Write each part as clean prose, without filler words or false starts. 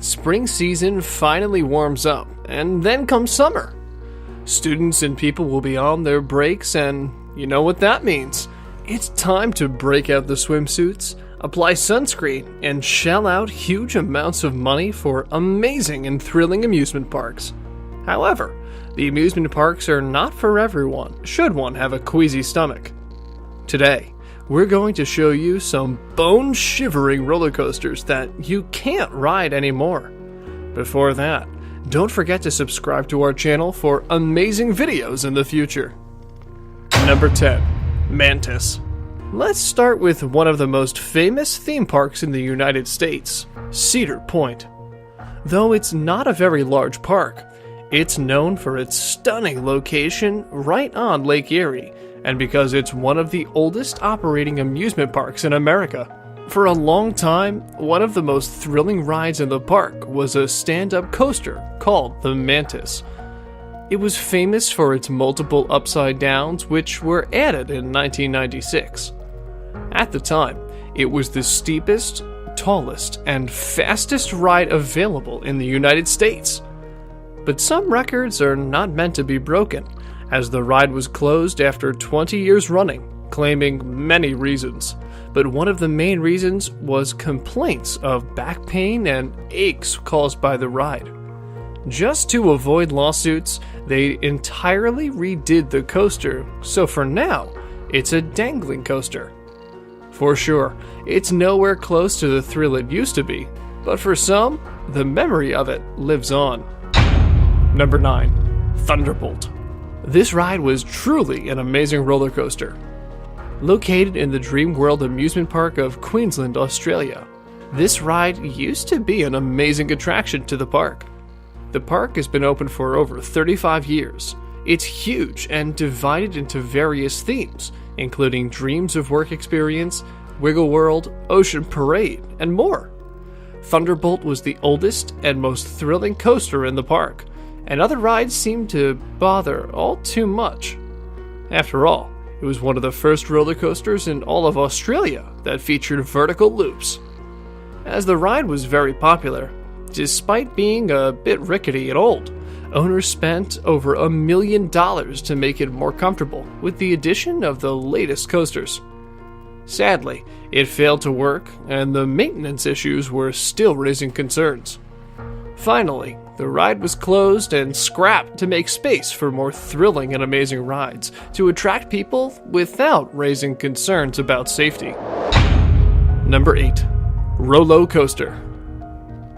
Spring season finally warms up, and then comes summer. Students and people will be on their breaks, and you know what that means. It's time to break out the swimsuits, apply sunscreen, and shell out huge amounts of money for amazing and thrilling amusement parks. However, the amusement parks are not for everyone, should one have a queasy stomach. Today, we're going to show you some bone-shivering roller coasters that you can't ride anymore. Before that, don't forget to subscribe to our channel for amazing videos in the future. Number 10. Mantis. Let's start with one of the most famous theme parks in the United States, Cedar Point. Though it's not a very large park, it's known for its stunning location right on Lake Erie, and because it's one of the oldest operating amusement parks in America. For a long time, one of the most thrilling rides in the park was a stand-up coaster called the Mantis. It was famous for its multiple upside downs, which were added in 1996. At the time, it was the steepest, tallest, and fastest ride available in the United States. But some records are not meant to be broken, as the ride was closed after 20 years running, claiming many reasons. But one of the main reasons was complaints of back pain and aches caused by the ride. Just to avoid lawsuits, they entirely redid the coaster, so for now, it's a dangling coaster. For sure, it's nowhere close to the thrill it used to be, but for some, the memory of it lives on. Number 9. Thunderbolt. This ride was truly an amazing roller coaster. Located in the Dream World amusement park of Queensland, Australia, this ride used to be an amazing attraction to the park. The park has been open for over 35 years. It's huge and divided into various themes, including Dreams of Work Experience, Wiggle World, Ocean Parade, and more. Thunderbolt was the oldest and most thrilling coaster in the park, and other rides seemed to bother all too much. After all, it was one of the first roller coasters in all of Australia that featured vertical loops. As the ride was very popular, despite being a bit rickety and old, owners spent over $1 million to make it more comfortable with the addition of the latest coasters. Sadly, it failed to work, and the maintenance issues were still raising concerns. Finally, the ride was closed and scrapped to make space for more thrilling and amazing rides to attract people without raising concerns about safety. Number 8. Rollo Coaster.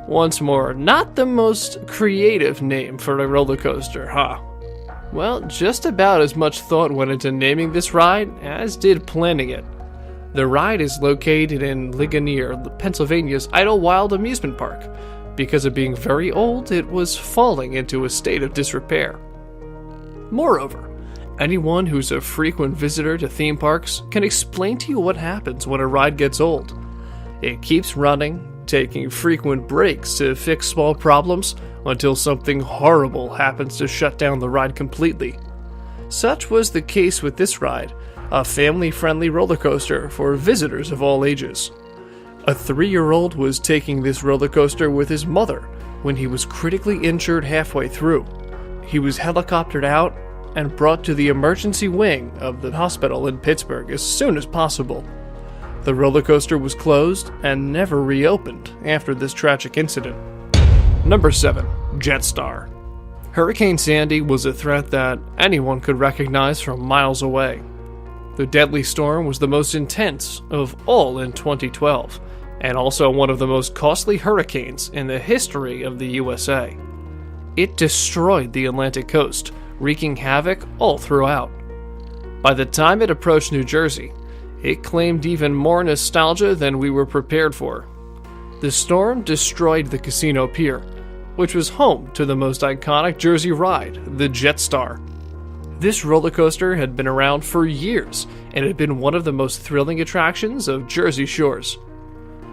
Once more, not the most creative name for a roller coaster, huh? Well, just about as much thought went into naming this ride as did planning it. The ride is located in Ligonier, Pennsylvania's Idlewild Amusement Park. Because of being very old, it was falling into a state of disrepair. Moreover, anyone who's a frequent visitor to theme parks can explain to you what happens when a ride gets old. It keeps running, taking frequent breaks to fix small problems until something horrible happens to shut down the ride completely. Such was the case with this ride, a family-friendly roller coaster for visitors of all ages. A 3-year-old was taking this roller coaster with his mother when he was critically injured halfway through. He was helicoptered out and brought to the emergency wing of the hospital in Pittsburgh as soon as possible. The roller coaster was closed and never reopened after this tragic incident. Number 7. Jetstar. Hurricane Sandy was a threat that anyone could recognize from miles away. The deadly storm was the most intense of all in 2012, and also one of the most costly hurricanes in the history of the USA. It destroyed the Atlantic coast, wreaking havoc all throughout. By the time it approached New Jersey, it claimed even more nostalgia than we were prepared for. The storm destroyed the Casino Pier, which was home to the most iconic Jersey ride, the Jetstar. This roller coaster had been around for years and had been one of the most thrilling attractions of Jersey shores.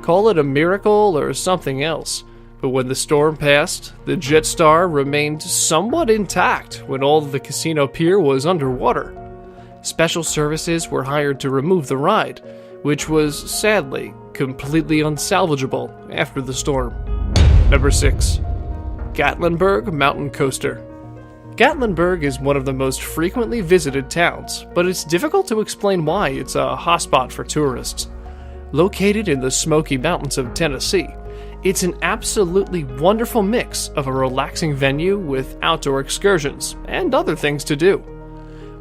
Call it a miracle or something else, but when the storm passed, the Jetstar remained somewhat intact when all of the Casino Pier was underwater. Special services were hired to remove the ride, which was, sadly, completely unsalvageable after the storm. Number 6. Gatlinburg Mountain Coaster. Gatlinburg is one of the most frequently visited towns, but it's difficult to explain why it's a hotspot for tourists. Located in the Smoky Mountains of Tennessee, it's an absolutely wonderful mix of a relaxing venue with outdoor excursions and other things to do.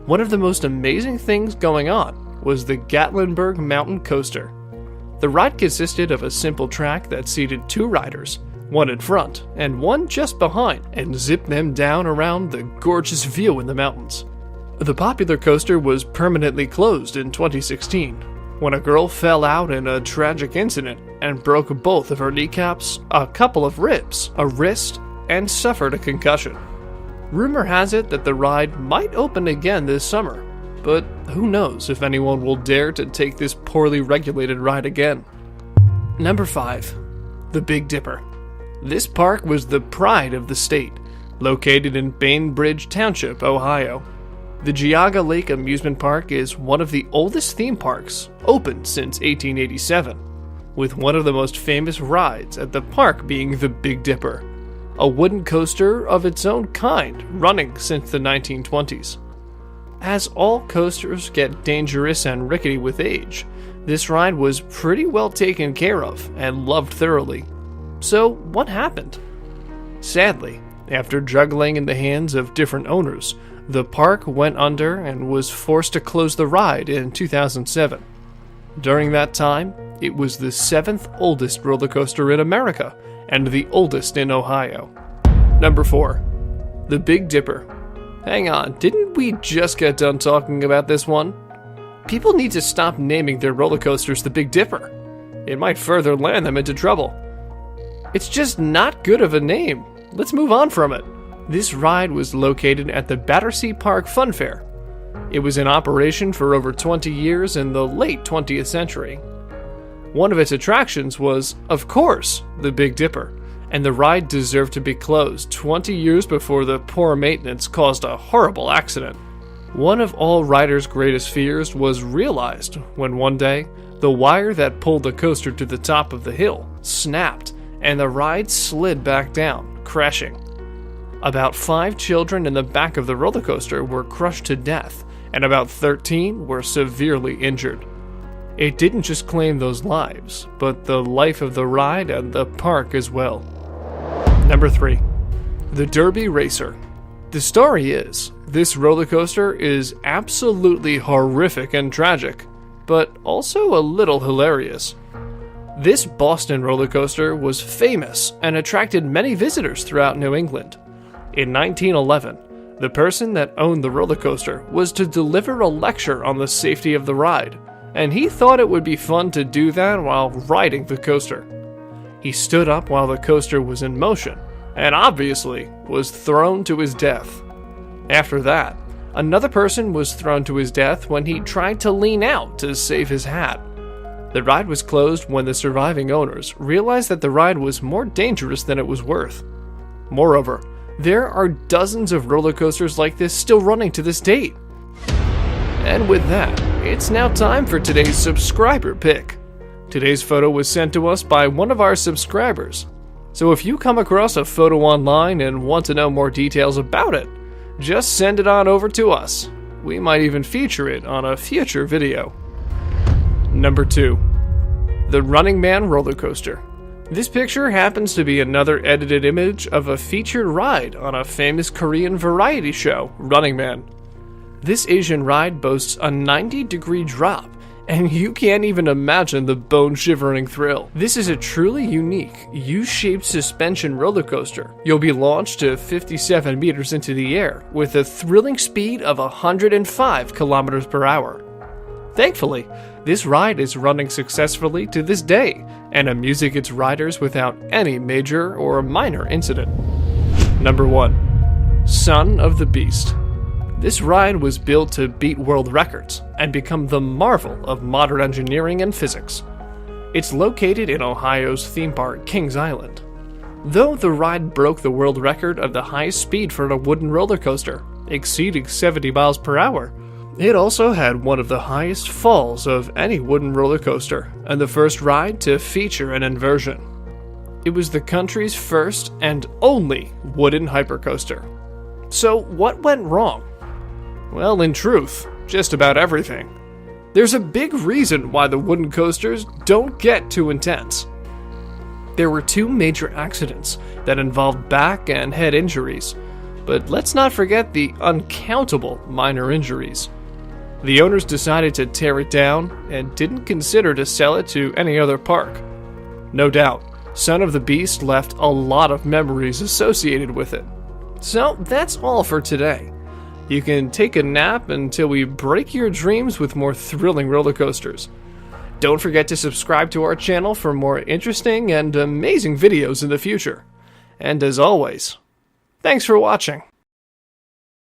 One of the most amazing things going on was the Gatlinburg Mountain Coaster. The ride consisted of a simple track that seated 2 riders, one in front and one just behind, and zipped them down around the gorgeous view in the mountains. The popular coaster was permanently closed in 2016 when a girl fell out in a tragic incident and broke both of her kneecaps, a couple of ribs, a wrist, and suffered a concussion. Rumor has it that the ride might open again this summer, but who knows if anyone will dare to take this poorly regulated ride again. Number 5. The Big Dipper. This park was the pride of the state, located in Bainbridge Township, Ohio. The Geauga Lake Amusement Park is one of the oldest theme parks, opened since 1887, with one of the most famous rides at the park being the Big Dipper, a wooden coaster of its own kind running since the 1920s. As all coasters get dangerous and rickety with age, this ride was pretty well taken care of and loved thoroughly. So, what happened? Sadly, after juggling in the hands of different owners, the park went under and was forced to close the ride in 2007. During that time, it was the 7th oldest roller coaster in America and the oldest in Ohio. Number 4. The Big Dipper. Hang on, didn't we just get done talking about this one? People need to stop naming their roller coasters the Big Dipper. It might further land them into trouble. It's just not good of a name. Let's move on from it. This ride was located at the Battersea Park Fun Fair. It was in operation for over 20 years in the late 20th century. One of its attractions was, of course, the Big Dipper, and the ride deserved to be closed 20 years before the poor maintenance caused a horrible accident. One of all riders' greatest fears was realized when one day, the wire that pulled the coaster to the top of the hill snapped and the ride slid back down, crashing. About 5 children in the back of the roller coaster were crushed to death, and about 13 were severely injured. It didn't just claim those lives, but the life of the ride and the park as well. Number 3. The Derby Racer. The story is, this roller coaster is absolutely horrific and tragic, but also a little hilarious. This Boston roller coaster was famous and attracted many visitors throughout New England. In 1911, the person that owned the roller coaster was to deliver a lecture on the safety of the ride, and he thought it would be fun to do that while riding the coaster. He stood up while the coaster was in motion, and obviously was thrown to his death. After that, another person was thrown to his death when he tried to lean out to save his hat. The ride was closed when the surviving owners realized that the ride was more dangerous than it was worth. Moreover, there are dozens of roller coasters like this still running to this date. And with that, it's now time for today's subscriber pick. Today's photo was sent to us by one of our subscribers. So if you come across a photo online and want to know more details about it, just send it on over to us. We might even feature it on a future video. Number 2. The Running Man roller coaster. This picture happens to be another edited image of a featured ride on a famous Korean variety show, Running Man. This Asian ride boasts a 90-degree drop, and you can't even imagine the bone-shivering thrill. This is a truly unique, U-shaped suspension roller coaster. You'll be launched to 57 meters into the air with a thrilling speed of 105 kilometers per hour. Thankfully, this ride is running successfully to this day and amusing its riders without any major or minor incident. Number 1. Son of the Beast. This ride was built to beat world records and become the marvel of modern engineering and physics. It's located in Ohio's theme park, Kings Island. Though the ride broke the world record of the highest speed for a wooden roller coaster, exceeding 70 miles per hour, it also had one of the highest falls of any wooden roller coaster, and the first ride to feature an inversion. It was the country's first and only wooden hypercoaster. So what went wrong? Well, in truth, just about everything. There's a big reason why the wooden coasters don't get too intense. There were 2 major accidents that involved back and head injuries, but let's not forget the uncountable minor injuries. The owners decided to tear it down and didn't consider to sell it to any other park. No doubt, Son of the Beast left a lot of memories associated with it. So that's all for today. You can take a nap until we break your dreams with more thrilling roller coasters. Don't forget to subscribe to our channel for more interesting and amazing videos in the future. And as always, thanks for watching.